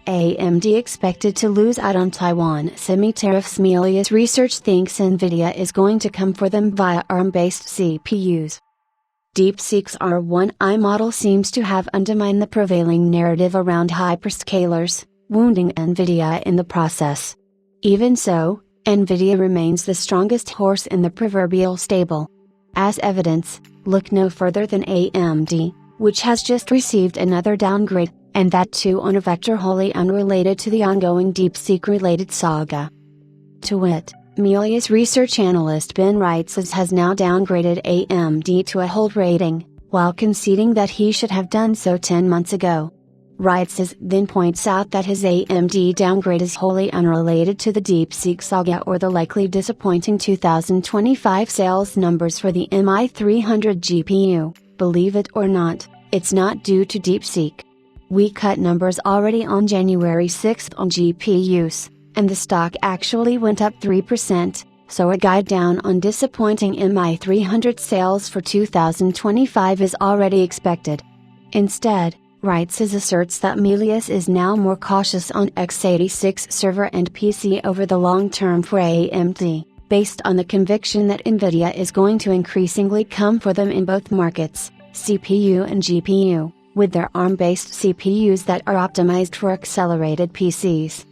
AMD expected to lose out on Taiwan semi-tariffs. Melius Research thinks NVIDIA is going to come for them via ARM-based CPUs. DeepSeek's R1i model seems to have undermined the prevailing narrative around hyperscalers, wounding NVIDIA in the process. Even so, NVIDIA remains the strongest horse in the proverbial stable. As evidence, look no further than AMD, which has just received another downgrade, and that too on a vector wholly unrelated to the ongoing DeepSeek-related saga. To wit, Melius research analyst Ben Reitzes has now downgraded AMD to a hold rating, while conceding that he should have done so 10 months ago. Reitzes then points out that his AMD downgrade is wholly unrelated to the DeepSeek saga or the likely disappointing 2025 sales numbers for the MI300 GPU. Believe it or not, it's not due to DeepSeek. We cut numbers already on January 6 on GPUs, and the stock actually went up 3%, so a guide down on disappointing MI300 sales for 2025 is already expected. Instead, Reitzes asserts that Melius is now more cautious on x86 server and PC over the long term for AMD, based on the conviction that NVIDIA is going to increasingly come for them in both markets, CPU and GPU, with their ARM-based CPUs that are optimized for accelerated PCs.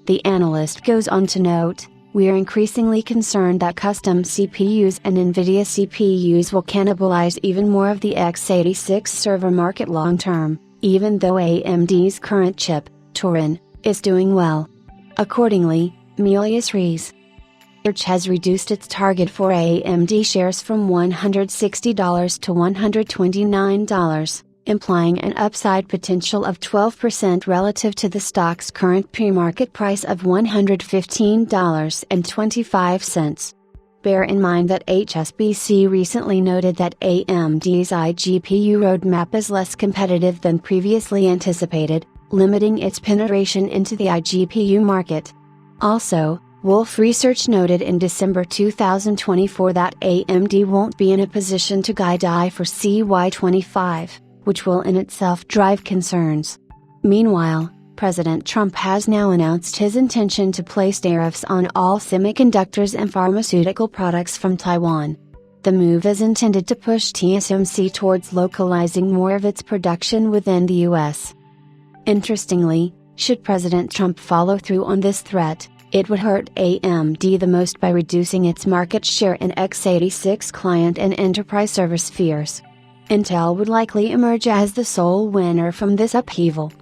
The analyst goes on to note, "We are increasingly concerned that custom CPUs and NVIDIA CPUs will cannibalize even more of the x86 server market long term, even though AMD's current chip, Turin, is doing well." Accordingly, Melius Research has reduced its target for AMD shares from $160 to $129, implying an upside potential of 12% relative to the stock's current pre-market price of $115.25. Bear in mind that HSBC recently noted that AMD's iGPU roadmap is less competitive than previously anticipated, limiting its penetration into the iGPU market. Also, Wolf Research noted in December 2024 that AMD won't be in a position to guide for CY25, which will in itself drive concerns. Meanwhile, President Trump has now announced his intention to place tariffs on all semiconductors and pharmaceutical products from Taiwan. The move is intended to push TSMC towards localizing more of its production within the US. Interestingly, should President Trump follow through on this threat, it would hurt AMD the most by reducing its market share in x86 client and enterprise server spheres. Intel would likely emerge as the sole winner from this upheaval.